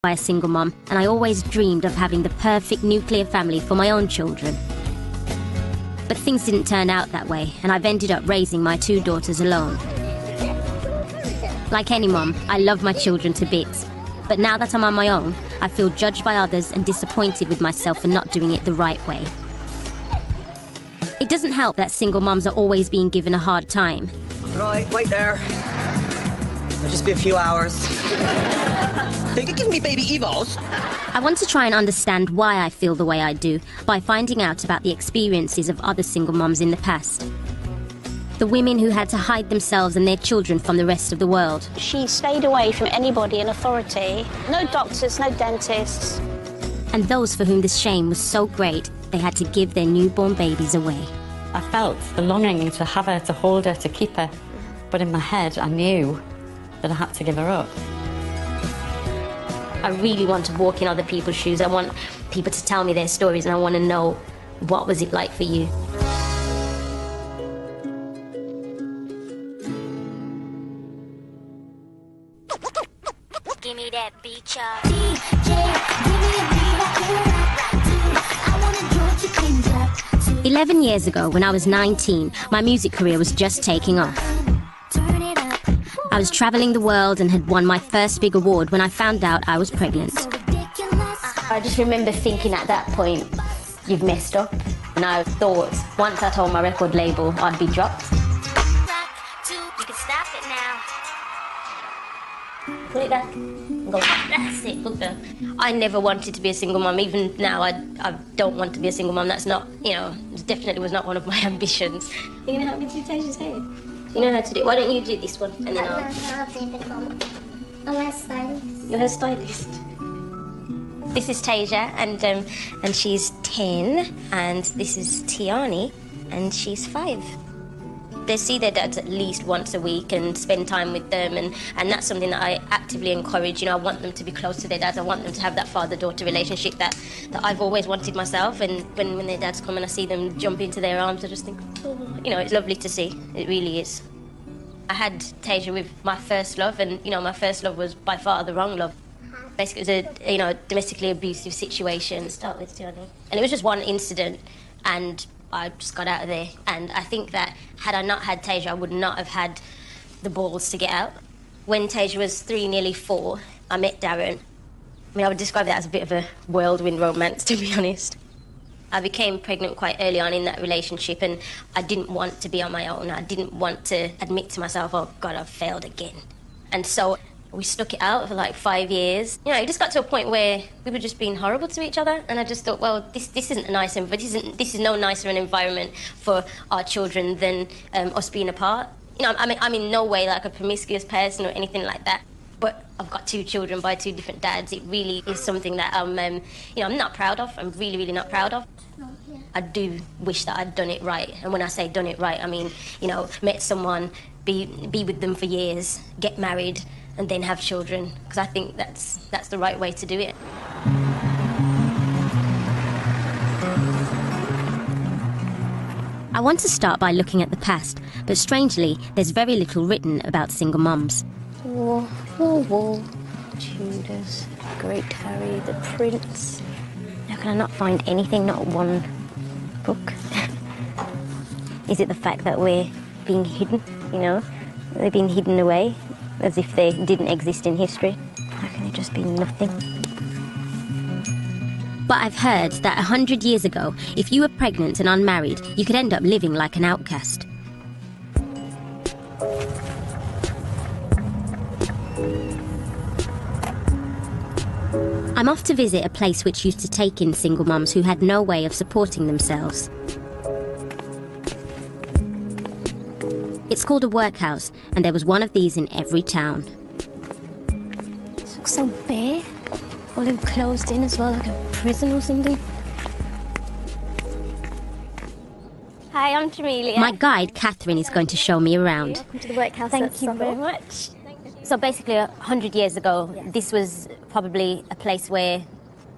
by a single mom, and I always dreamed of having the perfect nuclear family for my own children. But things didn't turn out that way, and I've ended up raising my 2 daughters alone. Like any mom, I love my children to bits. But now that I'm on my own, I feel judged by others and disappointed with myself for not doing it the right way. It doesn't help that single moms are always being given a hard time. Right, wait there. It'll just be a few hours. They could give me baby Evos. I want to try and understand why I feel the way I do by finding out about the experiences of other single moms in the past. The women who had to hide themselves and their children from the rest of the world. She stayed away from anybody in authority. No doctors, no dentists. And those for whom the shame was so great, they had to give their newborn babies away. I felt the longing to have her, to hold her, to keep her. But in my head, I knew that I had to give her up. I really want to walk in other people's shoes. I want people to tell me their stories, and I want to know, what was it like for you? Give me that beat, y'all. DJ, give me a beat, I can rap like this. I wanna do it to clean up. 11 years ago, when I was 19, my music career was just taking off. Turn it up. I was traveling the world and had won my first big award when I found out I was pregnant. So ridiculous. I just remember thinking at that point, you've messed up. And I thought, once I told my record label, I'd be dropped. Rock, two, you can stop it now. Put it back. Go. That's it. Look there. I never wanted to be a single mom. Even now, I don't want to be a single mom. That's not, definitely was not one of my ambitions. You're going to help me do Tasha's hair? You know how to do it. Why don't you do this one? And then I'll... I'm a stylist. You're her stylist. This is Tasia, and she's 10, and this is Tiani, and she's 5. They see their dads at least once a week and spend time with them, and that's something that I actively encourage. I want them to be close to their dads. I want them to have that father-daughter relationship that I've always wanted myself. And when their dads come and I see them jump into their arms, I just think, oh, it's lovely to see. It really is. I had Tasia with my first love, and my first love was by far the wrong love. Basically, it was a domestically abusive situation. Start with Tiani, and it was just one incident, and I just got out of there. And I think that had I not had Tasia, I would not have had the balls to get out. When Tasia was 3, nearly 4, I met Darren. I would describe that as a bit of a whirlwind romance, to be honest. I became pregnant quite early on in that relationship, and I didn't want to be on my own. I didn't want to admit to myself, oh God, I've failed again. And so we stuck it out for like 5 years. It just got to a point where we were just being horrible to each other, and I just thought, well, this isn't a nice environment. This is no nicer an environment for our children than us being apart. I'm in no way like a promiscuous person or anything like that, but I've got 2 children by 2 different dads. It really is something that I'm not proud of. I'm really, really not proud of. I do wish that I'd done it right, and when I say done it right, I mean, met someone, be with them for years, get married, and then have children, because I think that's the right way to do it. I want to start by looking at the past, but strangely, there's very little written about single mums. Wall, Tudors, Great Harry, The Prince. How can I not find anything, not one book? Is it the fact that we're being hidden, They're being hidden away, as if they didn't exist in history? How can it just be nothing? But I've heard that 100 years ago, if you were pregnant and unmarried, you could end up living like an outcast. I'm off to visit a place which used to take in single mums who had no way of supporting themselves. It's called a workhouse, and there was one of these in every town. This looks so bare. All them closed in as well, like a prison or something. Hi, I'm Jamelia. My guide, Catherine, is going to show me around. Welcome to the workhouse. Thank you very much. So basically, 100 years ago, this was probably a place where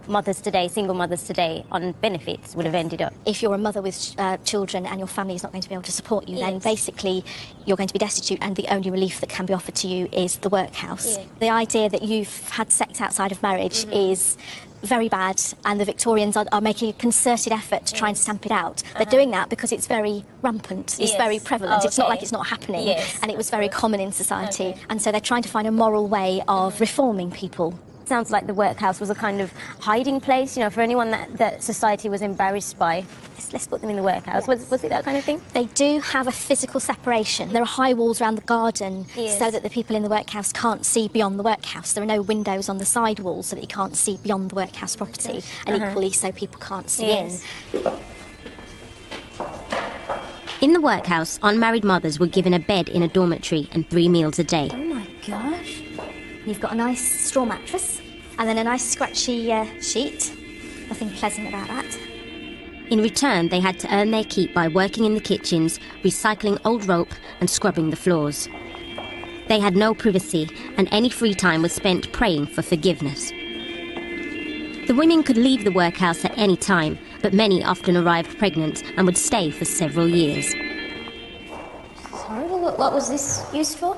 mothers today, single mothers today, on benefits would have ended up. If you're a mother with children and your family is not going to be able to support you, then basically you're going to be destitute, and the only relief that can be offered to you is the workhouse. Yeah. The idea that you've had sex outside of marriage is very bad, and the Victorians are making a concerted effort to try and stamp it out. They're doing that because it's very rampant, it's very prevalent. It's not like it's not happening, and it was very common in society. And so they're trying to find a moral way of reforming people. Sounds like the workhouse was a kind of hiding place, you know, for anyone that society was embarrassed by. Let's put them in the workhouse. Was it that kind of thing? They do have a physical separation. There are high walls around the garden so that the people in the workhouse can't see beyond the workhouse. There are no windows on the side walls so that you can't see beyond the workhouse property, and equally so people can't see in. In the workhouse, unmarried mothers were given a bed in a dormitory and 3 meals a day. Oh my gosh. You've got a nice straw mattress and then a nice scratchy sheet. Nothing pleasant about that. In return, they had to earn their keep by working in the kitchens, recycling old rope and scrubbing the floors. They had no privacy, and any free time was spent praying for forgiveness. The women could leave the workhouse at any time, but many often arrived pregnant and would stay for several years. Sorry, what was this used for?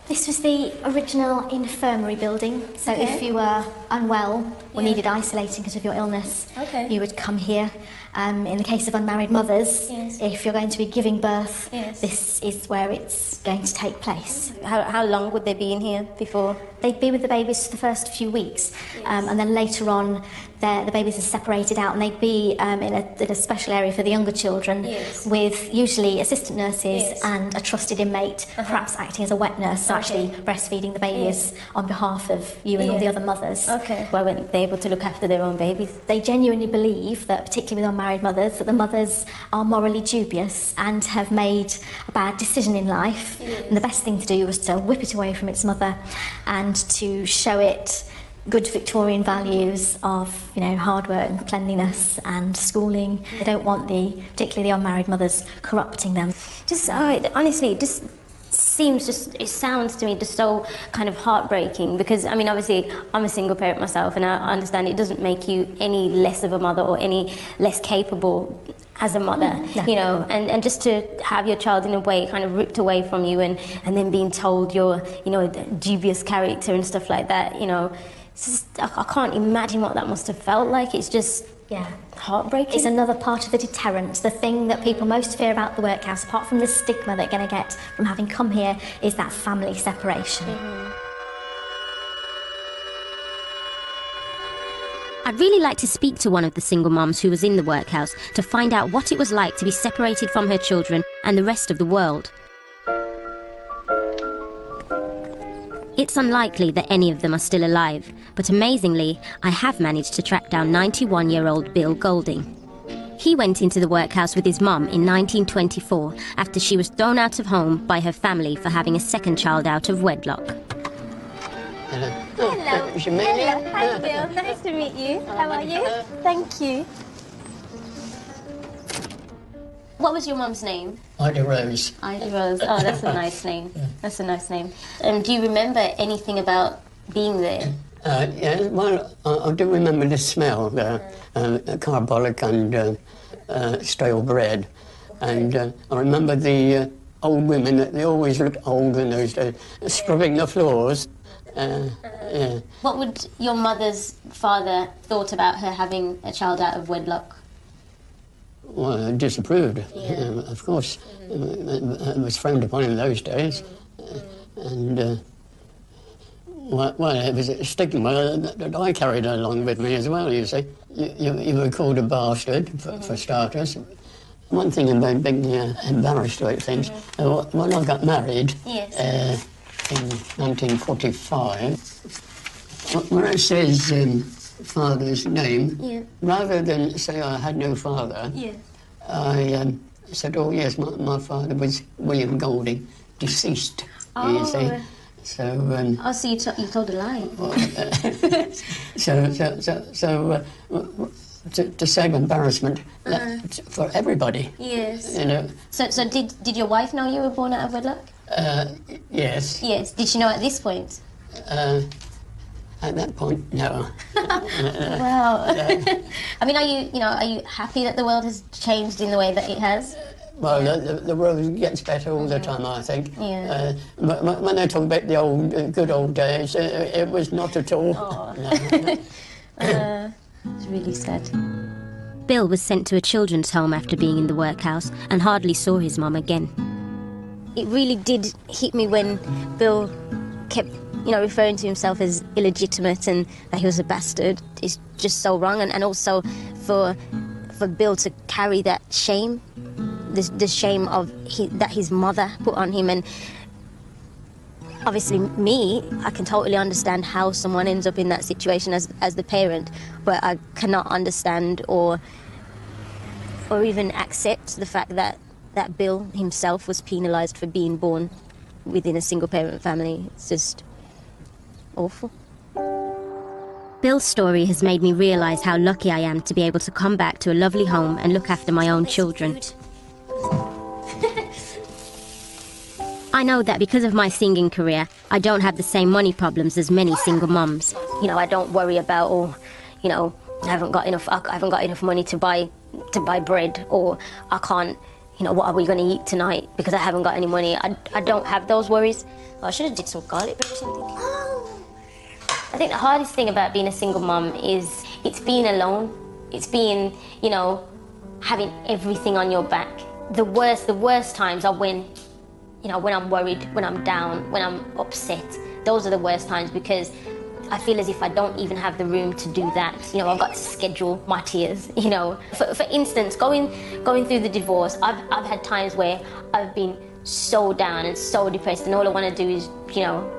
This was the original infirmary building, so if you were unwell or needed isolating because of your illness, you would come here. In the case of unmarried mothers, if you're going to be giving birth, this is where it's going to take place. How long would they be in here before? They'd be with the babies for the first few weeks, and then later on the babies are separated out, and they'd be in a special area for the younger children with usually assistant nurses and a trusted inmate, perhaps acting as a wet nurse, so actually breastfeeding the babies on behalf of you and all the other mothers. Why weren't they able to look after their own babies? They genuinely believe that, particularly with unmarried mothers, that the mothers are morally dubious and have made a bad decision in life, and the best thing to do was to whip it away from its mother and to show it good Victorian values of, you know, hard work and cleanliness and schooling. They don't want particularly the unmarried mothers, corrupting them. Honestly, it sounds to me just so kind of heartbreaking, because, I mean, obviously, I'm a single parent myself, and I understand it doesn't make you any less of a mother or any less capable as a mother, you know, and just to have your child in a way kind of ripped away from you and then being told you're, you know, a dubious character and stuff like that, you know, it's just, I can't imagine what that must have felt like. It's just heartbreaking. It's another part of the deterrent. The thing that people most fear about the workhouse, apart from the stigma they're going to get from having come here, is that family separation. I'd really like to speak to one of the single mums who was in the workhouse to find out what it was like to be separated from her children and the rest of the world. It's unlikely that any of them are still alive, but amazingly, I have managed to track down 91-year-old Bill Golding. He went into the workhouse with his mum in 1924 after she was thrown out of home by her family for having a second child out of wedlock. Hello. Hello. Hello. Hi, Bill. Nice to meet you. How are you? Thank you. What was your mum's name? Ida Rose. Ida Rose. Oh, that's a nice name. That's a nice name. Do you remember anything about being there? Yeah, well, I do remember the smell, carbolic and stale bread. And I remember the old women, they always looked old in those days, scrubbing the floors. Yeah. What would your mother's father thought about her having a child out of wedlock? Well, I disapproved, of course. It was frowned upon in those days. And, well, it was a stigma that I carried along with me as well, you see. You were called a bastard, for starters. One thing about being embarrassed about things, when I got married in 1945, when it says father's name, rather than say I had no father, I said, oh yes, my father was William Golding, deceased, you see. So, so you told a lie. To save embarrassment for everybody. Yes. You know. So did your wife know you were born out of wedlock? Yes. Yes. Did she know at this point? At that point, no. Wow. I mean, are you happy that the world has changed in the way that it has? Well, the world gets better all the time, I think. Yeah. When I talk about the good old days, it was not at all. No. It's really sad. Bill was sent to a children's home after being in the workhouse and hardly saw his mum again. It really did hit me when Bill kept, referring to himself as illegitimate and that he was a bastard. It's just so wrong, and also for Bill to carry that shame, the shame that his mother put on him. And obviously I can totally understand how someone ends up in that situation as the parent, but I cannot understand or even accept the fact that Bill himself was penalised for being born within a single parent family. It's just awful. Bill's story has made me realise how lucky I am to be able to come back to a lovely home and look after my own children. I know that because of my singing career, I don't have the same money problems as many single mums. I don't worry about, I haven't got enough money to buy bread, or I can't, what are we going to eat tonight because I haven't got any money. I don't have those worries. I should have did some garlic bread or something. I think the hardest thing about being a single mum is it's being alone. It's being, having everything on your back. The worst times are when I'm worried, when I'm down, when I'm upset. Those are the worst times because I feel as if I don't even have the room to do that. I've got to schedule my tears, For instance, going through the divorce, I've had times where I've been so down and so depressed, and all I want to do is,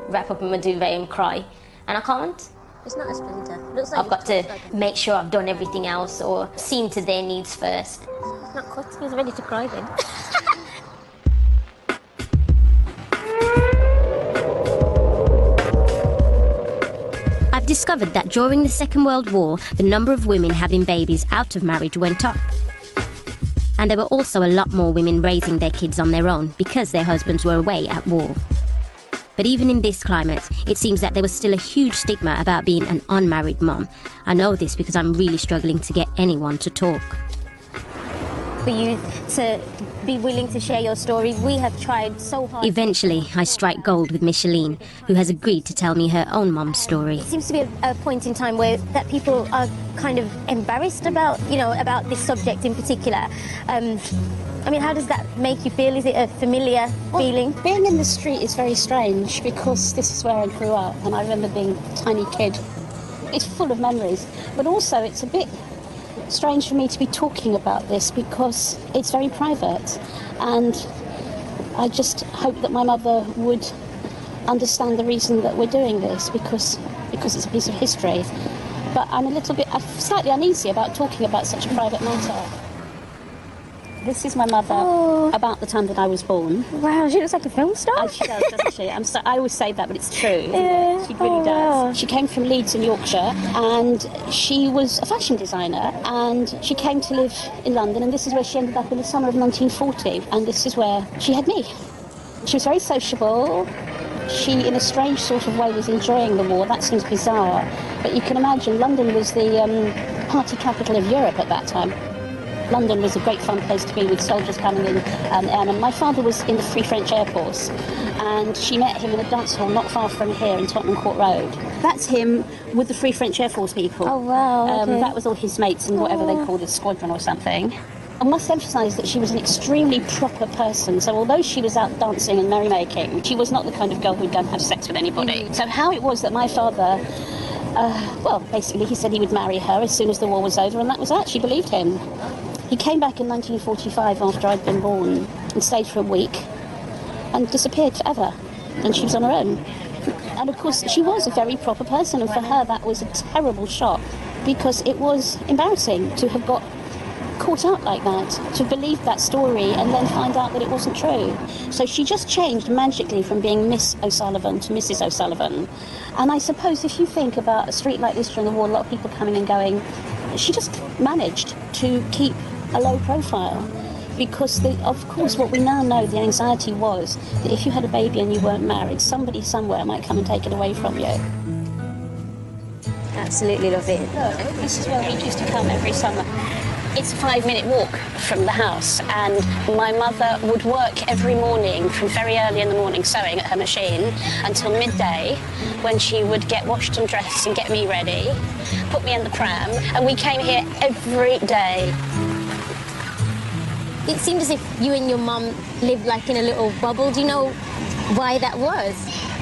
wrap up in my duvet and cry. And I can't. It's not a splinter. Looks like I've got to make sure I've done everything else or seen to their needs first. It's not cut. He was ready to cry then. I've discovered that during the Second World War, the number of women having babies out of marriage went up. And there were also a lot more women raising their kids on their own because their husbands were away at war. But even in this climate, it seems that there was still a huge stigma about being an unmarried mum. I know this because I'm really struggling to get anyone to talk. For you to be willing to share your story, we have tried so hard. Eventually, I strike gold with Micheline, who has agreed to tell me her own mum's story. It seems to be a point in time where that people are kind of embarrassed about, about this subject in particular. How does that make you feel? Is it a familiar feeling? Being in the street is very strange because this is where I grew up, and I remember being a tiny kid. It's full of memories, but also it's a bit strange for me to be talking about this because it's very private, and I just hope that my mother would understand the reason that we're doing this because it's a piece of history. But I'm slightly uneasy about talking about such a private matter. This is my mother about the time that I was born. Wow, she looks like a film star. She does, doesn't she? I always say that, but it's true. Yeah. She really does. Wow. She came from Leeds in Yorkshire, and she was a fashion designer, and she came to live in London, and this is where she ended up in the summer of 1940, and this is where she had me. She was very sociable. She, in a strange sort of way, was enjoying the war. That seems bizarre, but you can imagine London was the party capital of Europe at that time. London was a great fun place to be with soldiers coming in. And my father was in the Free French Air Force, and she met him in a dance hall not far from here in Tottenham Court Road. That's him with the Free French Air Force people. Oh, wow. Okay. That was all his mates and whatever they called a squadron or something. I must emphasise that she was an extremely proper person. So although she was out dancing and merrymaking, she was not the kind of girl who'd go and have sex with anybody. So how it was that my father... basically he said he would marry her as soon as the war was over, and that was that. She believed him. He came back in 1945 after I'd been born and stayed for a week and disappeared forever. And she was on her own. And of course, she was a very proper person, and for her that was a terrible shock because it was embarrassing to have got caught out like that, to believe that story and then find out that it wasn't true. So she just changed magically from being Miss O'Sullivan to Mrs. O'Sullivan. And I suppose if you think about a street like this during the war, a lot of people coming and going, she just managed to keep a low profile because, of course, what we now know, the anxiety was that if you had a baby and you weren't married, somebody somewhere might come and take it away from you. absolutely love it. Look, this is where we used to come every summer. It's a 5-minute walk from the house, and my mother would work every morning from very early in the morning sewing at her machine until midday, when she would get washed and dressed and get me ready, put me in the pram, and we came here every day. It seemed as if you and your mum lived like in a little bubble. Do you know why that was?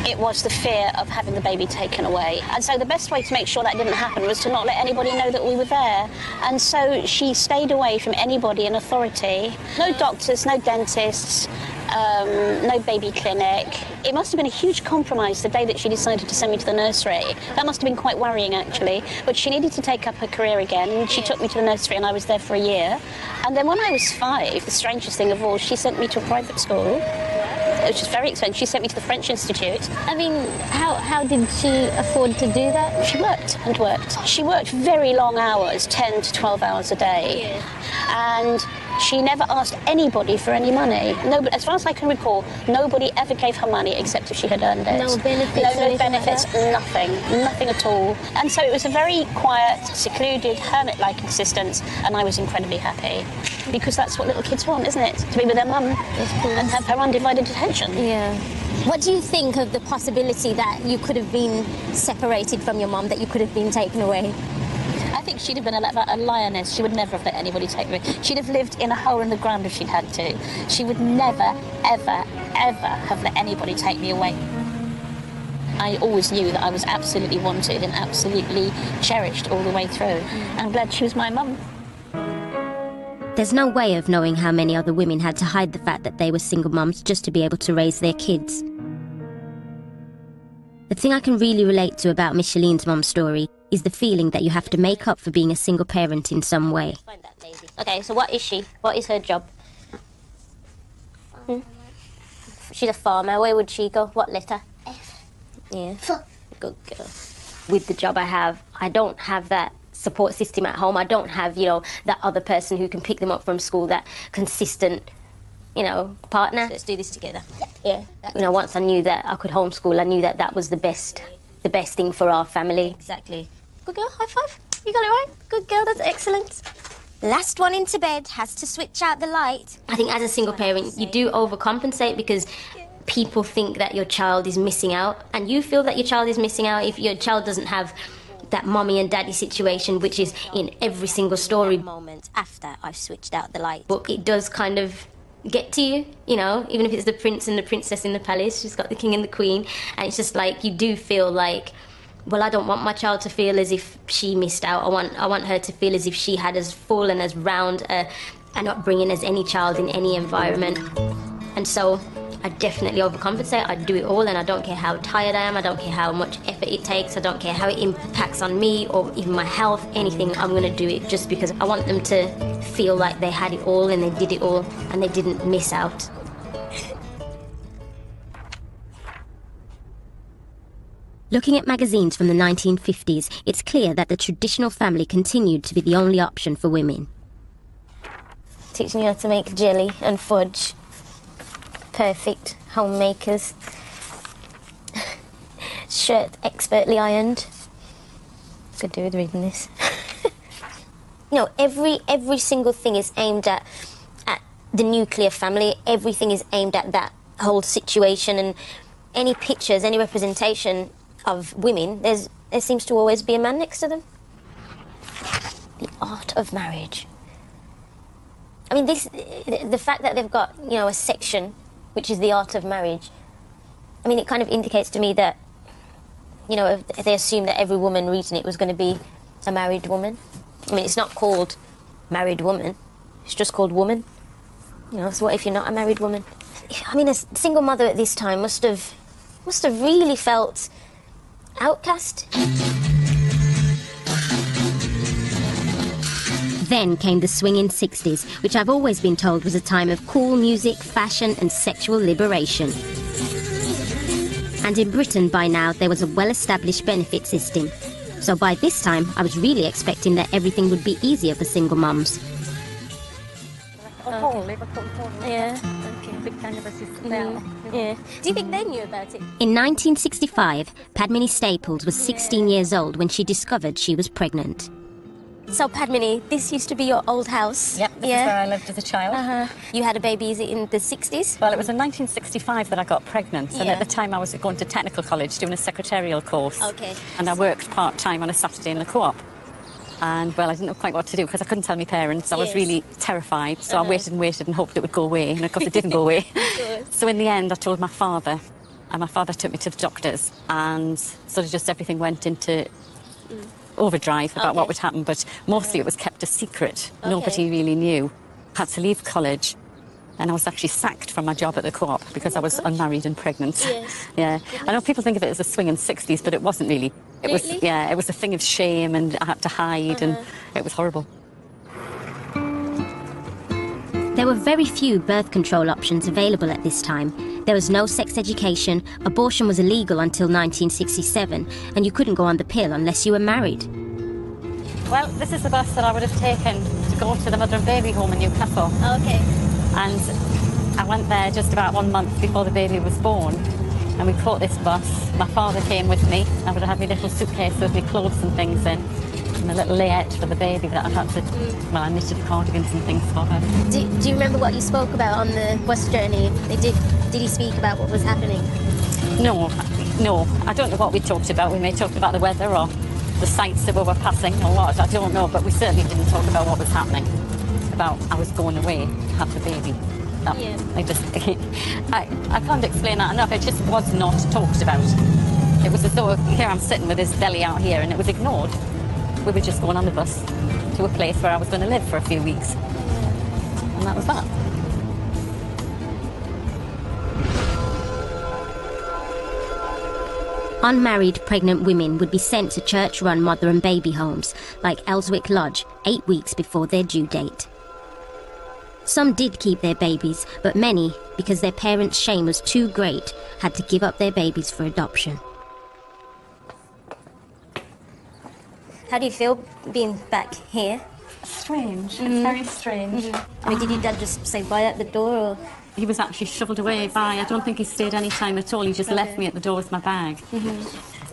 It was the fear of having the baby taken away. And so the best way to make sure that didn't happen was to not let anybody know that we were there. And so she stayed away from anybody in authority. No doctors, no dentists, no baby clinic. It must have been a huge compromise the day that she decided to send me to the nursery. That must have been quite worrying, actually. But she needed to take up her career again, and she took me to the nursery, and I was there for a year. And then when I was 5, the strangest thing of all, she sent me to a private school, which was very expensive. She sent me to the French Institute. I mean, how did she afford to do that? She worked and worked. She worked very long hours, 10 to 12 hours a day. And she never asked anybody for any money. Nobody, as far as I can recall, nobody ever gave her money except if she had earned it. No benefits? No benefits, nothing at all. And so it was a very quiet, secluded, hermit-like existence, and I was incredibly happy. Because that's what little kids want, isn't it? To be with their mum and have her undivided attention. Yeah. What do you think of the possibility that you could have been separated from your mum, that you could have been taken away? I think she'd have been a lioness. She would never have let anybody take her. She'd have lived in a hole in the ground if she'd had to. She would never, ever, ever have let anybody take me away. I always knew that I was absolutely wanted and absolutely cherished all the way through. I'm glad she was my mum. There's no way of knowing how many other women had to hide the fact that they were single mums just to be able to raise their kids. The thing I can really relate to about Micheline's mum's story is the feeling that you have to make up for being a single parent in some way. Find that lady. Okay, so what is she? What is her job? She's a farmer. Where would she go? What letter? F. Yeah. Good girl. With the job I have, I don't have that support system at home. I don't have, that other person who can pick them up from school, that consistent, partner. Let's do this together. Yeah. Once I knew that I could homeschool, I knew that that was the best thing for our family. Exactly. Good girl, high five. You got it right. Good girl, that's excellent. Last one into bed has to switch out the light. I think as a single parent, you do overcompensate because people think that your child is missing out, and you feel that your child is missing out if your child doesn't have that mommy and daddy situation, which is in every single story moment after I've switched out the light. But it does kind of get to you, even if it's the prince and the princess in the palace, she's got the king and the queen, and it's just like you do feel like, well, I don't want my child to feel as if she missed out. I want her to feel as if she had as full and as round an upbringing as any child in any environment. And so I definitely overcompensate. I do it all, and I don't care how tired I am. I don't care how much effort it takes. I don't care how it impacts on me or even my health, anything. I'm going to do it just because I want them to feel like they had it all and they did it all and they didn't miss out. Looking at magazines from the 1950s, it's clear that the traditional family continued to be the only option for women. Teaching you how to make jelly and fudge. Perfect homemakers. Shirt expertly ironed. Could do with reading this. Every single thing is aimed at the nuclear family. Everything is aimed at that whole situation, and any pictures, any representation of women, there seems to always be a man next to them. The art of marriage. I mean, the fact that they've got, a section which is the art of marriage, I mean, it kind of indicates to me that, if they assumed that every woman reading it was going to be a married woman. I mean, it's not called married woman, it's just called woman. So what if you're not a married woman? I mean, a single mother at this time must have really felt outcast. Then came the swinging 60s, which I've always been told was a time of cool music, fashion and sexual liberation. And in Britain by now there was a well-established benefit system. So by this time I was really expecting that everything would be easier for single mums. Yeah, okay. big kind of a smell. Yeah. Do you think they knew about it? In 1965, Padmini Staples was 16 years old when she discovered she was pregnant. So, Padmini, this used to be your old house? Yep, this is where I lived as a child. You had a baby, is it in the 60s? Well, it was in 1965 that I got pregnant, and Yeah. at the time I was going to technical college doing a secretarial course. Okay. And I worked part-time on a Saturday in the co-op. And, well, I didn't know quite what to do because I couldn't tell my parents. I was Yes. really terrified, so I waited and waited and hoped it would go away, and of course it didn't go away. So in the end, I told my father, and my father took me to the doctors, and sort of just everything went into overdrive about what would happen, but mostly it was kept a secret. Nobody really knew. I had to leave college, and I was actually sacked from my job at the co-op because I was unmarried and pregnant. Yes. Yeah. I know people think of it as a swinging 60s, but it wasn't really. It was, Really? yeah, it was a thing of shame, and I had to hide, and it was horrible. There were very few birth control options available at this time. There was no sex education, abortion was illegal until 1967, and you couldn't go on the pill unless you were married. Well, this is the bus that I would have taken to go to the mother and baby home in Newcastle. Okay. And I went there just about 1 month before the baby was born. And we caught this bus. My father came with me. I would have had my little suitcase with my clothes and things in. And a little layette for the baby that I had to... Well, I knitted cardigans and things for her. Do you remember what you spoke about on the bus journey? Did he speak about what was happening? No. I don't know what we talked about. We may have talked about the weather or the sights that we were passing or what. I don't know. But we certainly didn't talk about what was happening. About I was going away to have the baby. That, Yeah. I can't explain that enough. It just was not talked about. It was as though here I'm sitting with this belly out here and it was ignored. We were just going on the bus to a place where I was going to live for a few weeks. And that was that. Unmarried pregnant women would be sent to church-run mother and baby homes, like Elswick Lodge, 8 weeks before their due date. Some did keep their babies, but many, because their parents' shame was too great, had to give up their babies for adoption. How do you feel being back here? Strange. It's very strange. I mean, did your dad just say bye at the door, or...? He was actually shovelled away by... I don't think he stayed any time at all. He just left me at the door with my bag.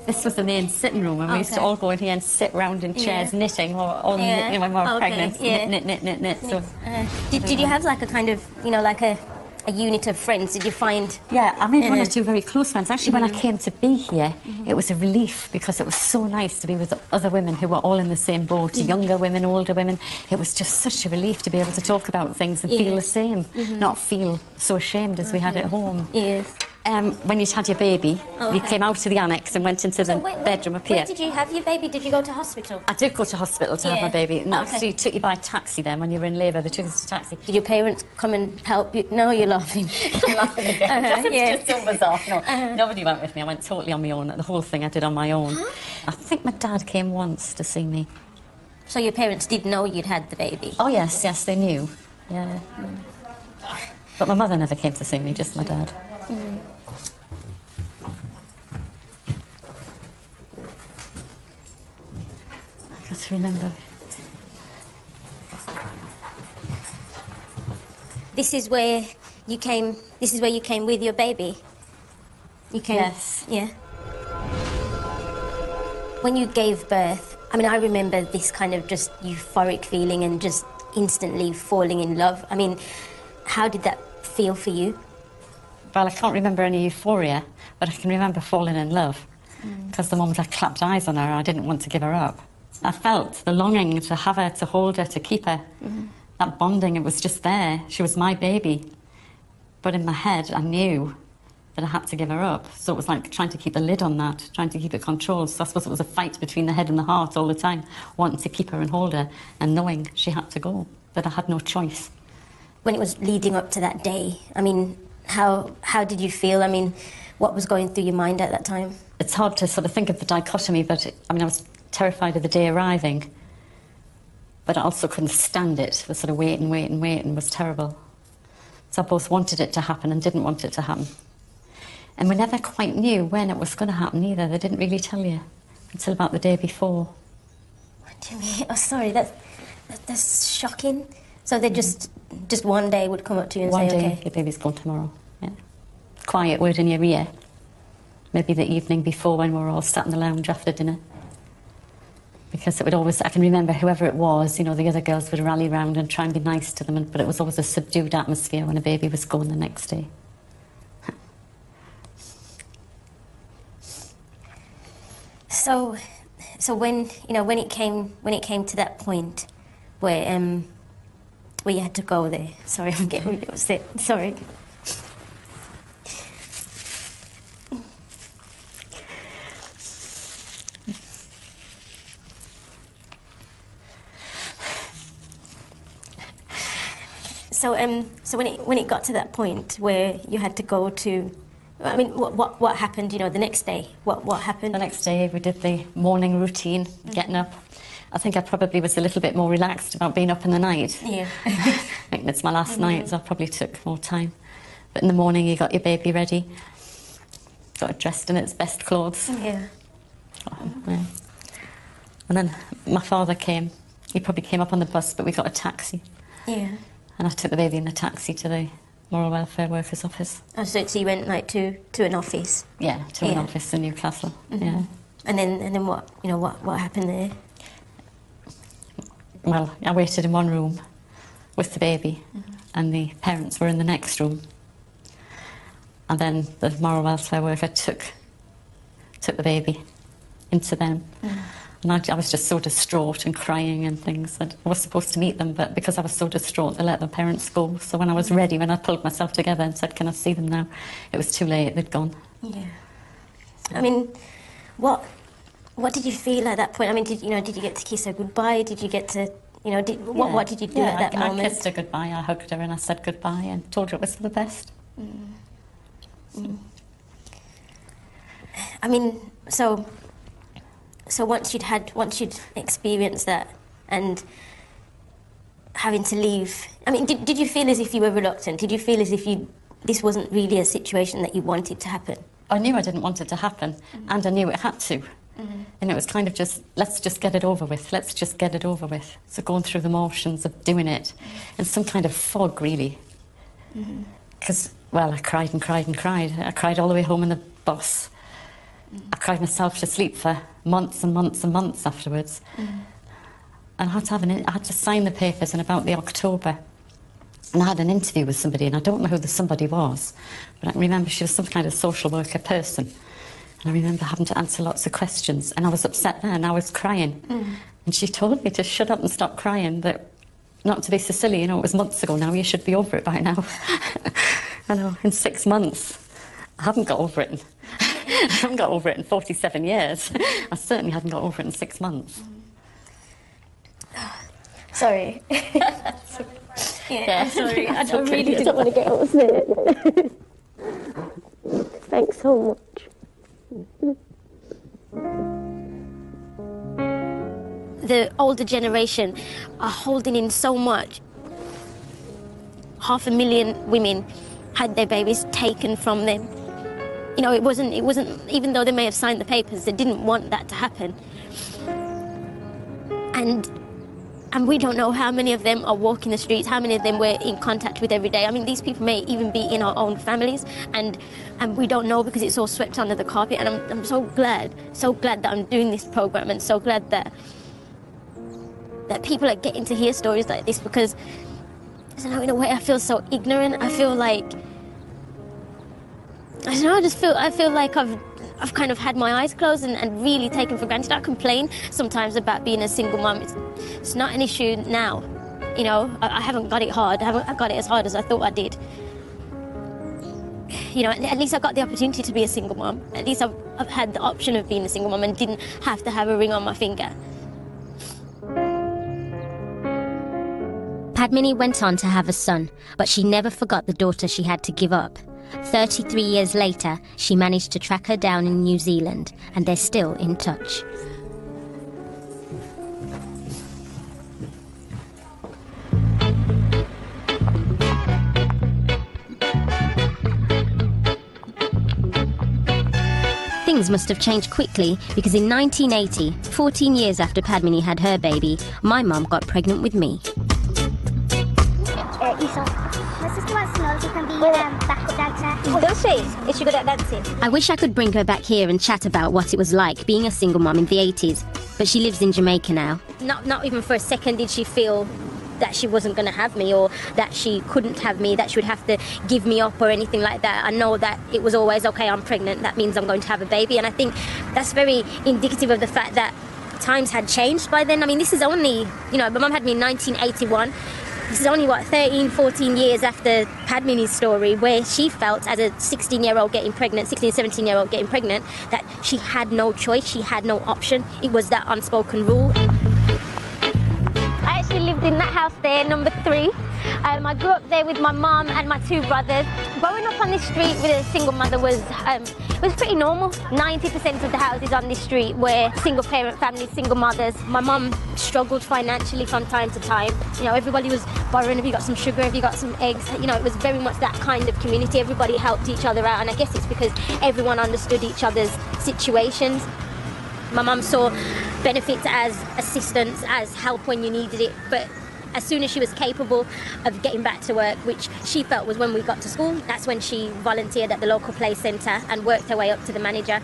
This was the main sitting room, and we used to all go in here and sit round in chairs knitting, or knitting when we were pregnant. Knit. So, Did you have like a kind of, like a unit of friends? Did you find... yeah, I made one or two very close friends. Actually, when I came to be here, it was a relief because it was so nice to be with other women who were all in the same boat, younger women, older women. It was just such a relief to be able to talk about things and feel the same, not feel so ashamed as we had at home. Yes. When you'd had your baby, you came out to the annex and went into the bedroom up here. Where did you have your baby? Did you go to hospital? I did go to hospital to have my baby, and Okay. actually took you by taxi then when you were in labour. They took us to taxi. Did your parents come and help you? No, you're laughing. You're laughing again. yeah. It's just so bizarre. No, nobody went with me. I went totally on my own. The whole thing I did on my own. I think my dad came once to see me. So your parents did know you'd had the baby? Oh, yes, they knew. Yeah. But my mother never came to see me, just my dad. I can't remember. This is where you came with your baby? You came... Yes. Yeah. When you gave birth, I mean, I remember this kind of just euphoric feeling and just instantly falling in love. I mean, how did that feel for you? Well, I can't remember any euphoria, but I can remember falling in love. Because the moment I clapped eyes on her, I didn't want to give her up. I felt the longing to have her, to hold her, to keep her. That bonding, it was just there. She was my baby. But in my head, I knew that I had to give her up. So it was like trying to keep a lid on that, trying to keep it controlled. So I suppose it was a fight between the head and the heart all the time, wanting to keep her and hold her, and knowing she had to go, that I had no choice. When it was leading up to that day, I mean, how did you feel? I mean, what was going through your mind at that time? It's hard to sort of think of the dichotomy, but I mean, I was terrified of the day arriving, but I also couldn't stand it. The sort of waiting was terrible. So I both wanted it to happen and didn't want it to happen. And we never quite knew when it was going to happen either. They didn't really tell you until about the day before. What do you mean? Oh, sorry, that's shocking. So they just one day would come up to you and One say, day, okay. your baby's born tomorrow. Yeah. Quiet word in your ear. Maybe the evening before when we were all sat in the lounge after dinner. Because it would always, I can remember whoever it was, you know, the other girls would rally round and try and be nice to them, but it was always a subdued atmosphere when a baby was born the next day. So when it came to that point where you had to go there. Sorry, I'm getting really upset. Sorry. So when it got to that point where you had to go to, I mean, what happened? You know, the next day, what happened? The next day we did the morning routine, getting up. I think I probably was a little bit more relaxed about being up in the night. Yeah. I think it's my last night, so I probably took more time. But in the morning you got your baby ready, got it dressed in its best clothes. Yeah. Yeah. And then my father came. He probably came up on the bus, but we got a taxi. Yeah. And I took the baby in the taxi to the Moral Welfare Workers Office. Oh, so you went like to an office. Yeah, to an office in Newcastle. Yeah. And then what? You know what happened there? Well, I waited in one room with the baby, and the parents were in the next room. And then the moral welfare worker took the baby into them. And I was just so distraught and crying and things. I was supposed to meet them, but because I was so distraught, they let the parents go. So when I was ready, when I pulled myself together and said, "Can I see them now?" it was too late. They'd gone. Yeah. I mean, what did you feel at that point? I mean, did you get to kiss her goodbye? Did you get to, what did you do at that moment? I kissed her goodbye. I hugged her and I said goodbye and told her it was for the best. I mean, so once you'd experienced that and having to leave, I mean, did you feel as if you were reluctant? Did you feel as if this wasn't really a situation that you wanted to happen? I knew I didn't want it to happen, and I knew it had to. And it was kind of just, let's just get it over with. Let's just get it over with. So going through the motions of doing it in some kind of fog, really. Because, well, I cried and cried and cried. I cried all the way home in the bus. I cried myself to sleep for months and months and months afterwards. And I had to sign the papers in about the October. And I had an interview with somebody, and I don't know who the somebody was, but I can remember she was some kind of social worker person. And I remember having to answer lots of questions, and I was upset there, and I was crying. And she told me to shut up and stop crying, that not to be so silly, it was months ago now, you should be over it by now. I know, in 6 months. I haven't got over it. I haven't got over it in 47 years. I certainly hadn't got over it in 6 months. Sorry. Yeah, sorry. I really didn't want to get upset. Thanks so much. The older generation are holding in so much. 500,000 women had their babies taken from them. You know, it wasn't, even though they may have signed the papers, they didn't want that to happen. And we don't know how many of them are walking the streets, how many of them we're in contact with every day. I mean, these people may even be in our own families, and we don't know because it's all swept under the carpet. And I'm so glad that I'm doing this program, and so glad that people are getting to hear stories like this, because, I don't know, in a way I feel so ignorant. I feel like, I don't know, I feel like I've kind of had my eyes closed and really taken for granted. I complain sometimes about being a single mum. It's not an issue now. You know, I haven't got it hard. I haven't got it as hard as I thought I did. You know, at least I got the opportunity to be a single mum. At least I've had the option of being a single mum and didn't have to have a ring on my finger. Padmini went on to have a son, but she never forgot the daughter she had to give up. 33 years later, she managed to track her down in New Zealand, and they're still in touch. Things must have changed quickly, because in 1980, 14 years after Padmini had her baby, my mum got pregnant with me. Esau. My sister wants to know if you can be backup dancer. Does she? Is she good at dancing? I wish I could bring her back here and chat about what it was like being a single mom in the 80s, but she lives in Jamaica now. Not even for a second did she feel that she wasn't going to have me, or that she couldn't have me, that she would have to give me up or anything like that. I know that it was always, okay, I'm pregnant, that means I'm going to have a baby. And I think that's very indicative of the fact that times had changed by then. I mean, this is only, my mum had me in 1981. This is only, 13, 14 years after Padmini's story, where she felt as a 16-year-old getting pregnant, 16, 17-year-old getting pregnant, that she had no choice, she had no option. It was that unspoken rule. I actually lived in that house there, number 3. I grew up there with my mum and my 2 brothers. Growing up on this street with a single mother was pretty normal. 90% of the houses on this street were single parent families, single mothers. My mum struggled financially from time to time. Everybody was borrowing, have you got some sugar, have you got some eggs? It was very much that kind of community. Everybody helped each other out, and I guess it's because everyone understood each other's situations. My mum saw benefits as assistance, as help when you needed it, but as soon as she was capable of getting back to work, which she felt was when we got to school, that's when she volunteered at the local play centre and worked her way up to the manager.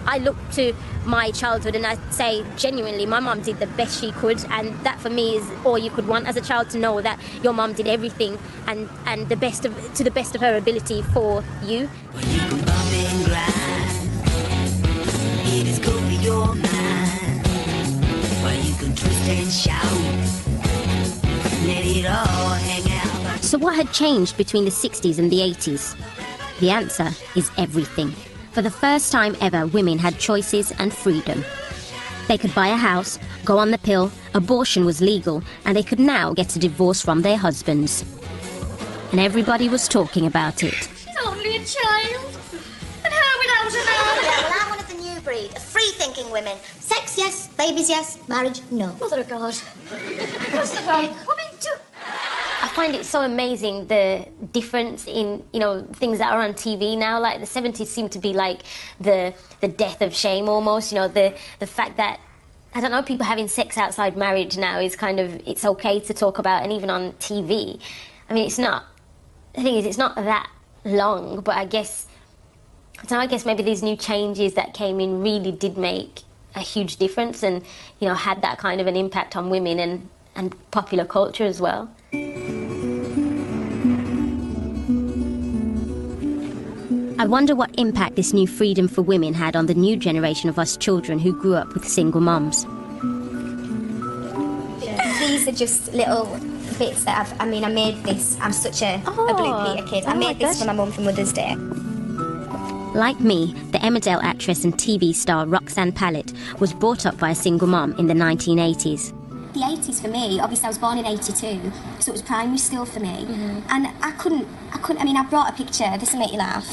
I look to my childhood and I say genuinely my mum did the best she could, and that for me is all you could want as a child, to know that your mum did everything and to the best of her ability for you. When you can bump and grind, it is good for your mind. When you can twist and shout, let it all hang out. So what had changed between the 60s and the 80s? The answer is everything. For the first time ever, women had choices and freedom. They could buy a house, go on the pill, abortion was legal, and they could now get a divorce from their husbands. And everybody was talking about it. She's only a child. And her without an arm. Yeah, well, I'm one of the new breed. Free-thinking women. Sex, yes. Babies, yes. Marriage, no. Mother of God. Women do... I find it so amazing, the difference in, things that are on TV now. Like the 70s seem to be like the death of shame almost, the fact that, I don't know, people having sex outside marriage now is kind of, it's okay to talk about, and even on TV. I mean, it's not, the thing is, it's not that long, but I guess maybe these new changes that came in really did make a huge difference and, had that kind of an impact on women and popular culture as well. I wonder what impact this new freedom for women had on the new generation of us children who grew up with single mums. These are just little bits that I made this. I'm such a Blue Peter kid. I made this for my mum for Mother's Day. Like me, the Emmerdale actress and TV star Roxanne Pallett was brought up by a single mum in the 1980s. The 80s for me, obviously I was born in 82, so it was primary school for me. And I couldn't, I brought a picture, this will make you laugh.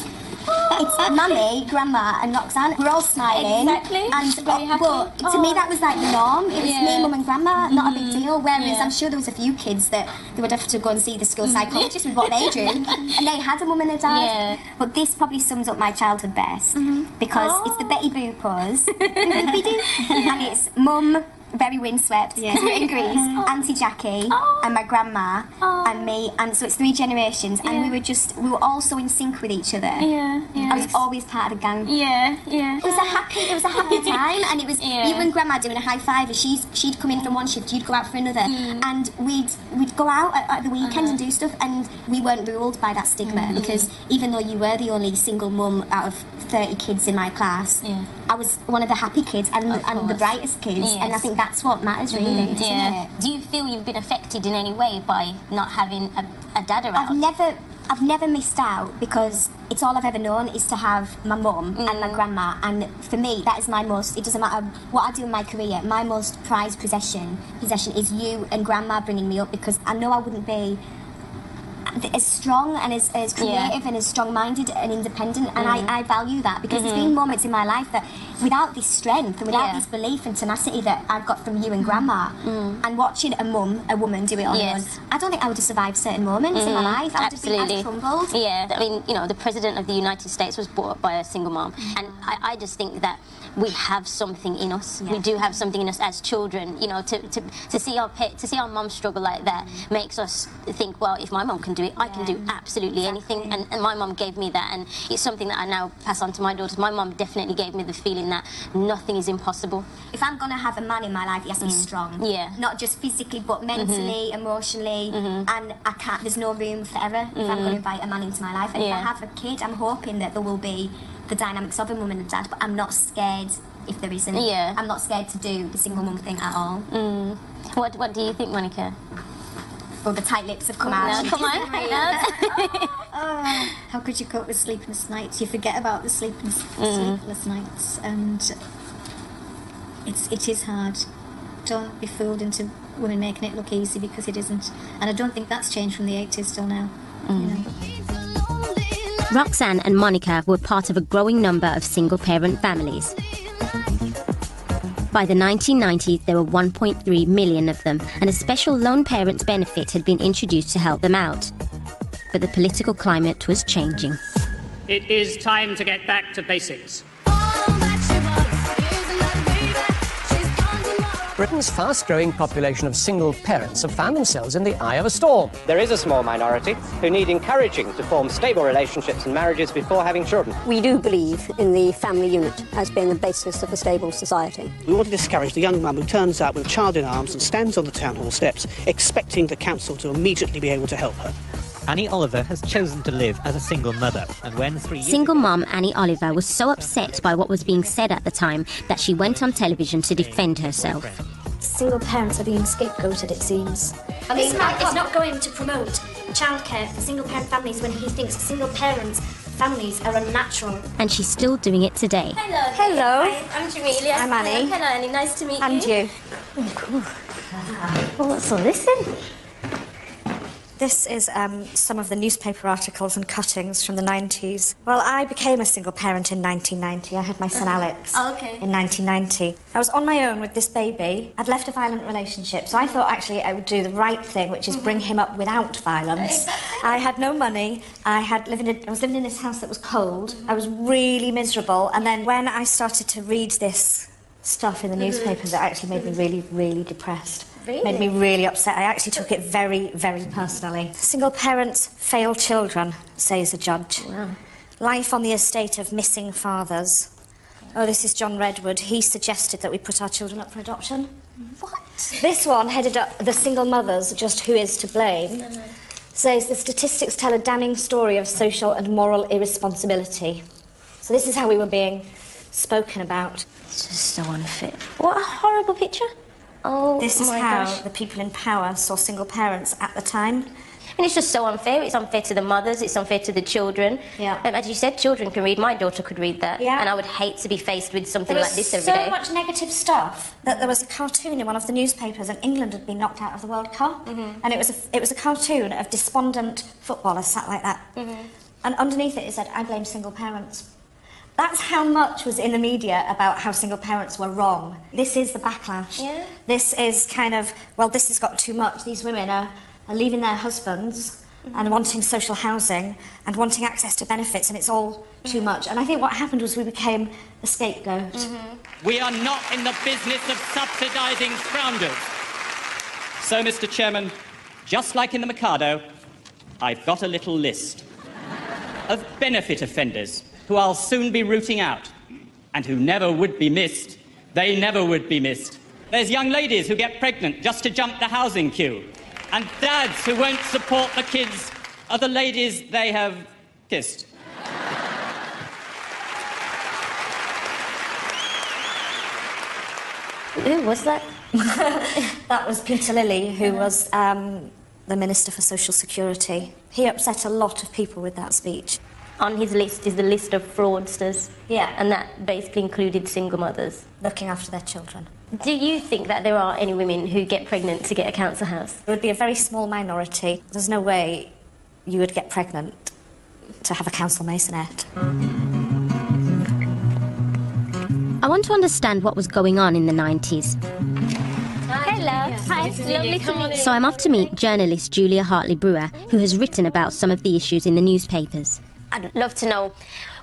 It's Mummy, Grandma and Roxanne. We're all smiling. Exactly. And but to me that was like the norm. It was me, Mum and Grandma, not a big deal. Whereas I'm sure there was a few kids that they would have to go and see the school psychologist with what they drew. And they had a mum and a dad. But this probably sums up my childhood best. Because it's the Betty Boo pose. And it's Mum, very windswept, in Greece, Auntie Jackie and my grandma and me, and so it's 3 generations, and we were all so in sync with each other. I was always part of the gang. It was a happy time, and it was you and Grandma doing a high five, and she'd come in from one shift, you'd go out for another, and we'd go out at the weekends and do stuff, and we weren't ruled by that stigma, because even though you were the only single mum out of 30 kids in my class, I was one of the happy kids and the brightest kids, and I think that's what matters really, isn't it? Do you feel you've been affected in any way by not having a dad around? I've never missed out, because it's all I've ever known is to have my mum and my grandma, and for me that is my most, it doesn't matter what I do in my career, my most prized possession is you and Grandma bringing me up, because I know I wouldn't be as strong and as creative and as strong-minded and independent, and I value that, because there's been moments in my life that without this strength and without this belief and tenacity that I've got from you and Grandma, and watching a woman do it on her own, I don't think I would have survived certain moments in my life. I'd have crumbled. I mean, the President of the United States was brought up by a single mom, and I just think that we have something in us. We do have something in us as children. You know, to see our mum struggle like that makes us think, well, if my mum can do it, I can do absolutely anything. And my mum gave me that, and it's something that I now pass on to my daughters. My mum definitely gave me the feeling that nothing is impossible. If I'm going to have a man in my life, he has to be strong. Yeah. Not just physically, but mentally, emotionally, and I can't. There's no room for error if I'm going to invite a man into my life. And if I have a kid, I'm hoping that there will be the dynamics of a mum and a dad, but I'm not scared if there isn't. Yeah. I'm not scared to do the single mum thing at all. What do you think, Monica? Well, the tight lips have come out. No, come on. How could you cope with sleepless nights? You forget about the sleepless nights, and it is hard. Don't be fooled into women making it look easy, because it isn't. And I don't think that's changed from the 80s till now. You know. Roxanne and Monica were part of a growing number of single-parent families. By the 1990s, there were 1.3 million of them, and a special lone parents benefit had been introduced to help them out. But the political climate was changing. It is time to get back to basics. Britain's fast-growing population of single parents have found themselves in the eye of a storm. There is a small minority who need encouraging to form stable relationships and marriages before having children. We do believe in the family unit as being the basis of a stable society. We want to discourage the young mum who turns up with a child in arms and stands on the town hall steps expecting the council to immediately be able to help her. Annie Oliver has chosen to live as a single mother, and when 3 years Single mum Annie Oliver was so upset by what was being said at the time that she went on television to defend herself. Single parents are being scapegoated, it seems. I mean, it's not going to promote childcare for single parent families when he thinks single parents families are unnatural. And she's still doing it today. Hello. Hi, I'm Jamelia. I'm Annie. Hello, Annie. Nice to meet you. And you. Oh, cool. Well, what's all this in? This is some of the newspaper articles and cuttings from the 90s. Well, I became a single parent in 1990. I had my son Alex in 1990. I was on my own with this baby. I'd left a violent relationship, so I thought actually I would do the right thing, which is bring him up without violence. I had no money. I was living in this house that was cold. I was really miserable. And then when I started to read this stuff in the newspapers, it actually made me really, really depressed. Really? Made me really upset. I actually took it very, very personally. Single parents fail children, says a judge. Wow. Life on the estate of missing fathers. Oh, this is John Redwood. He suggested that we put our children up for adoption. What? This one, headed up the single mothers, just who is to blame, says the statistics tell a damning story of social and moral irresponsibility. So this is how we were being spoken about. It's just so unfit. What a horrible picture. Oh, this is my how gosh. the people in power saw single parents at the time. And it's just so unfair. It's unfair to the mothers, it's unfair to the children. Yeah. As you said, children can read. My daughter could read that. Yeah. And I would hate to be faced with something There like was this every day. so much negative stuff that there was a cartoon in one of the newspapers, and England had been knocked out of the World Cup, and it was a cartoon of despondent footballers sat like that, and underneath it said, "I blame single parents." That's how much was in the media about how single parents were wrong. This is the backlash. Yeah. This is kind of, well, this has got too much. These women are leaving their husbands and wanting social housing and wanting access to benefits, and it's all too much. And I think what happened was we became a scapegoat. We are not in the business of subsidising scoundrels. So, Mr. Chairman, just like in the Mikado, I've got a little list of benefit offenders who I'll soon be rooting out, and who never would be missed. They never would be missed. There's young ladies who get pregnant just to jump the housing queue, and dads who won't support the kids of the ladies they have kissed. Who was that? That was Peter Lilly, who was the Minister for Social Security. He upset a lot of people with that speech. On his list is the list of fraudsters. Yeah. And that basically included single mothers. Looking after their children. Do you think that there are any women who get pregnant to get a council house? It would be a very small minority. There's no way you would get pregnant to have a council masonette. I want to understand what was going on in the 90s. Hello. Hi, it's lovely to meet you. So I'm off to meet journalist Julia Hartley Brewer, who has written about some of the issues in the newspapers. I'd love to know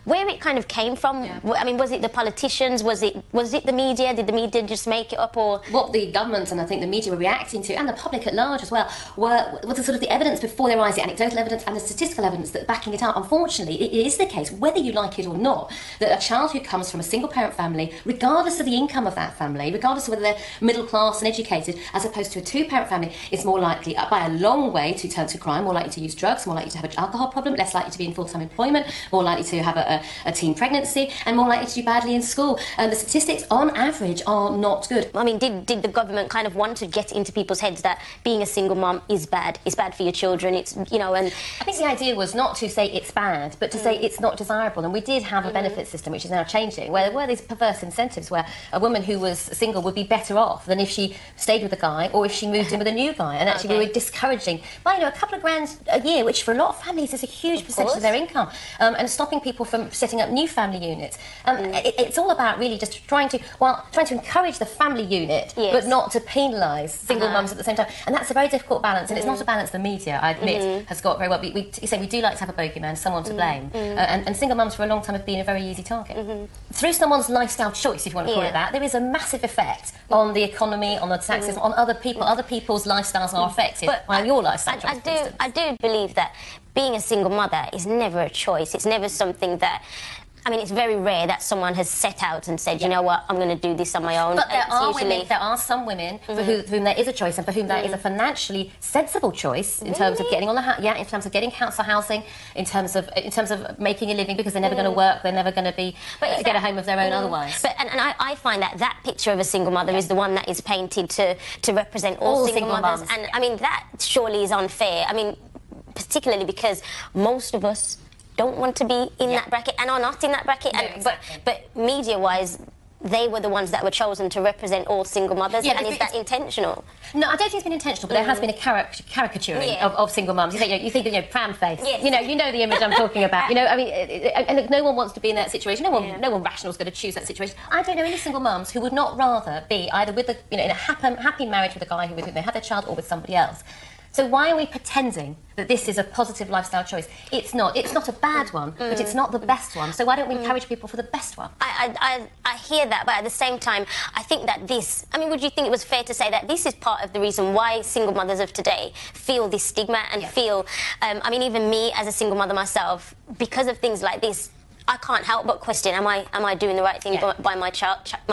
where it kind of came from. I mean, was it the politicians? Was it the media? Did the media just make it up, or what the government and I think the media were reacting to, and the public at large as well, was the sort of the evidence before their eyes, the anecdotal evidence and the statistical evidence that backing it out. Unfortunately, it is the case, whether you like it or not, that a child who comes from a single parent family, regardless of the income of that family, regardless of whether they're middle class and educated, as opposed to a two-parent family, is more likely, by a long way, to turn to crime, more likely to use drugs, more likely to have an alcohol problem, less likely to be in full-time employment, more likely to have a teen pregnancy, and more likely to do badly in school. And the statistics, on average, are not good. I mean, did the government kind of want to get into people's heads that being a single mum is bad? It's bad for your children. It's, you know, and I think the idea was not to say it's bad, but to say it's not desirable. And we did have a benefit system, which is now changing, where there were these perverse incentives where a woman who was single would be better off than if she stayed with a guy or if she moved in with a new guy. And actually, we were discouraging by, you know, a couple of grand a year, which for a lot of families is a huge percentage of their income, and stopping people from setting up new family units. It's all about really just trying to encourage the family unit, but not to penalise single mums at the same time. And that's a very difficult balance, and it's not a balance the media, I admit, has got very well. We say we do like to have a bogeyman, someone to blame, and single mums for a long time have been a very easy target. Through someone's lifestyle choice, if you want to call it that, there is a massive effect on the economy, on the taxes, on other people. Other people's lifestyles are affected by your lifestyle choice. I do believe that being a single mother is never a choice. It's never something that... I mean, it's very rare that someone has set out and said, you know what, I'm going to do this on my own. But there are some women for whom there is a choice, and for whom that is a financially sensible choice in terms of getting on the in terms of getting council housing, in terms of making a living, because they're never going to work, they're never going to be get a home of their own otherwise. But and I find that picture of a single mother is the one that is painted to represent all single mothers, mums. and I mean that surely is unfair. I mean, particularly because most of us don't want to be in that bracket and are not in that bracket. No, exactly. But media-wise, they were the ones that were chosen to represent all single mothers, and is that intentional? No, I don't think it's been intentional, but there has been a caricaturing of single mums. You think of pram face. Yes. You know the image I'm talking about. You know, I mean, and look, no one wants to be in that situation. No one rational is going to choose that situation. I don't know any single mums who would not rather be either with in a happy marriage with a guy with whom they had their child, or with somebody else. So why are we pretending that this is a positive lifestyle choice? It's not. It's not a bad one, but it's not the best one. So why don't we encourage people for the best one? I hear that, but at the same time, I think that would you think it was fair to say that this is part of the reason why single mothers of today feel this stigma and feel, even me as a single mother myself, because of things like this, I can't help but question, am I doing the right thing by my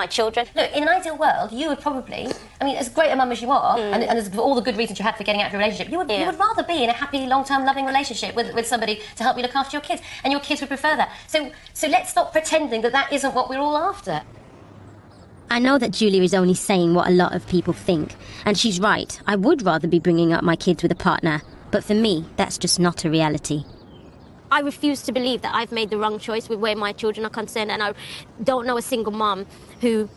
children? Look, in an ideal world, you would probably, as great a mum as you are, and as for all the good reasons you had for getting out of your relationship, you would rather be in a happy, long-term, loving relationship with somebody to help you look after your kids, and your kids would prefer that. So let's stop pretending that isn't what we're all after. I know that Julia is only saying what a lot of people think, and she's right. I would rather be bringing up my kids with a partner, but for me, that's just not a reality. I refuse to believe that I've made the wrong choice with where my children are concerned, and I don't know a single mum who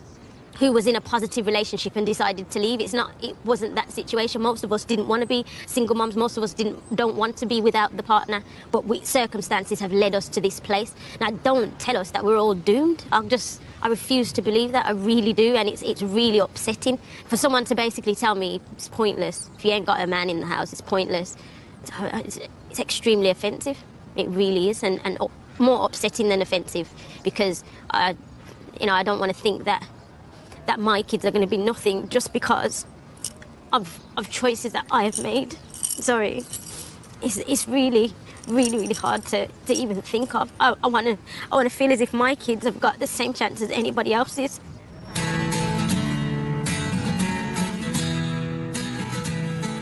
was in a positive relationship and decided to leave. It wasn't that situation. Most of us didn't want to be single mums. Most of us don't want to be without the partner, but circumstances have led us to this place. Now, don't tell us that we're all doomed. I refuse to believe that. I really do, and it's really upsetting for someone to basically tell me it's pointless. If you ain't got a man in the house, it's pointless. It's extremely offensive. It really is, and more upsetting than offensive, because I don't want to think that my kids are going to be nothing just because of choices that I have made. Sorry, it's really, really, really hard to even think of. I want to feel as if my kids have got the same chance as anybody else's.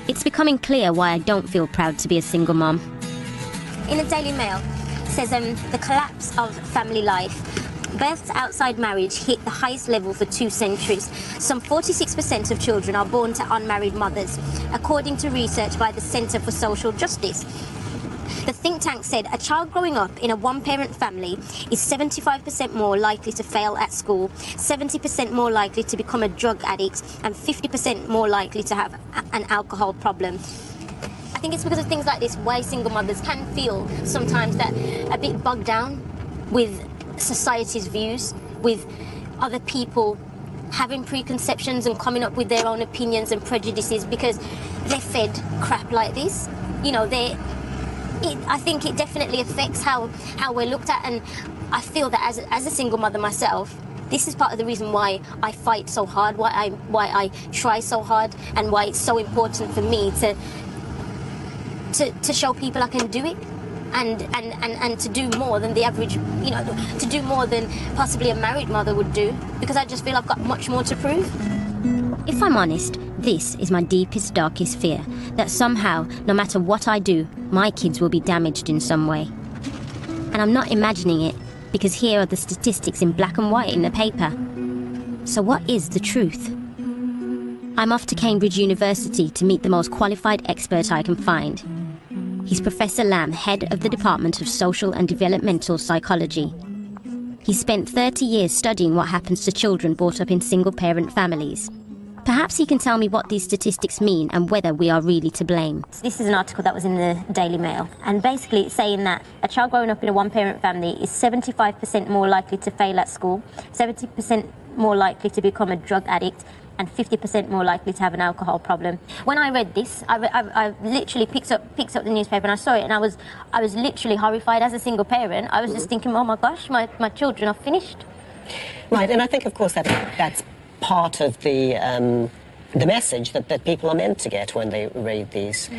It's becoming clear why I don't feel proud to be a single mum. In the Daily Mail, it says the collapse of family life. Births outside marriage hit the highest level for 2 centuries. Some 46% of children are born to unmarried mothers, according to research by the Centre for Social Justice. The think tank said a child growing up in a one-parent family is 75% more likely to fail at school, 70% more likely to become a drug addict, and 50% more likely to have an alcohol problem. I think it's because of things like this why single mothers can feel sometimes that a bit bogged down with society's views, with other people having preconceptions and coming up with their own opinions and prejudices because they're fed crap like this. I think it definitely affects how we're looked at, and I feel that as a single mother myself, this is part of the reason why I fight so hard, why I try so hard, and why it's so important for me to show people I can do it, and to do more than the average, you know, to do more than possibly a married mother would do, because I just feel I've got much more to prove. If I'm honest, this is my deepest, darkest fear, that somehow, no matter what I do, my kids will be damaged in some way. And I'm not imagining it, because here are the statistics in black and white in the paper. So what is the truth? I'm off to Cambridge University to meet the most qualified expert I can find. He's Professor Lamb, head of the Department of Social and Developmental Psychology. He spent 30 years studying what happens to children brought up in single-parent families. Perhaps he can tell me what these statistics mean and whether we are really to blame. This is an article that was in the Daily Mail, and basically it's saying that a child growing up in a one-parent family is 75% more likely to fail at school, 70% more likely to become a drug addict, and 50% more likely to have an alcohol problem. When I read this, I literally picked up the newspaper and I saw it, and I was literally horrified. As a single parent, I was just thinking, oh my gosh, my children are finished. Right, and I think, of course, that's part of the message that people are meant to get when they read these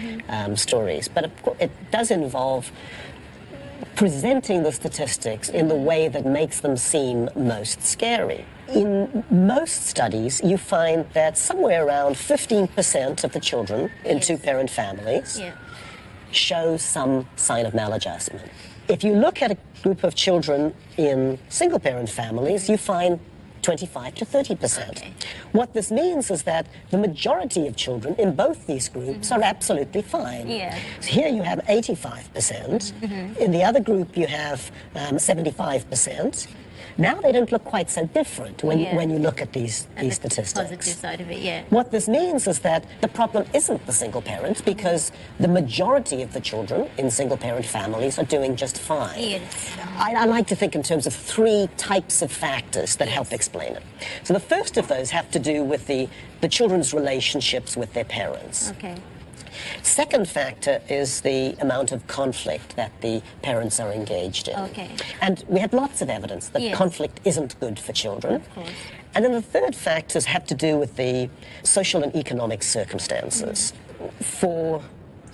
stories. But of course, it does involve presenting the statistics in the way that makes them seem most scary. In most studies, you find that somewhere around 15% of the children in two-parent families show some sign of maladjustment. If you look at a group of children in single-parent families, you find 25 to 30%. Okay. What this means is that the majority of children in both these groups are absolutely fine. Yeah. So here you have 85%. In the other group you have 75%. Now they don't look quite so different when you look at these statistics. The positive side of it, yeah. What this means is that the problem isn't the single parents, because the majority of the children in single parent families are doing just fine. Yes. I like to think in terms of three types of factors that help explain it. So the first of those have to do with the children's relationships with their parents. Okay. Second factor is the amount of conflict that the parents are engaged in. Okay. And we have lots of evidence that conflict isn't good for children. Of course. And then the third factors have to do with the social and economic circumstances. For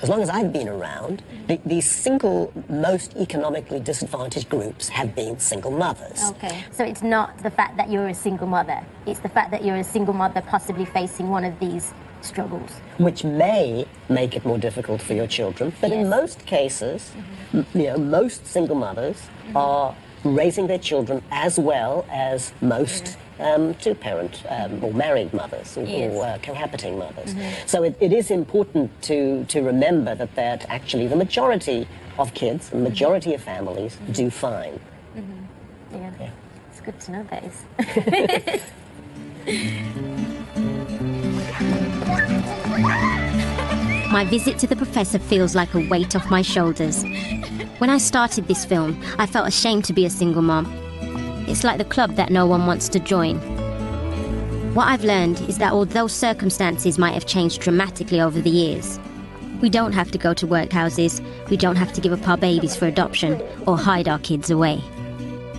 as long as I've been around, the single most economically disadvantaged groups have been single mothers. Okay. So it's not the fact that you're a single mother. It's the fact that you're a single mother possibly facing one of these struggles. Which may make it more difficult for your children, but in most cases, most single mothers are raising their children as well as most two-parent or married mothers or cohabiting mothers. So it is important to remember that actually the majority of kids, the majority of families do fine. Yeah. It's good to know that is. My visit to the professor feels like a weight off my shoulders. When I started this film, I felt ashamed to be a single mom. It's like the club that no one wants to join. What I've learned is that although circumstances might have changed dramatically over the years, we don't have to go to workhouses, we don't have to give up our babies for adoption or hide our kids away.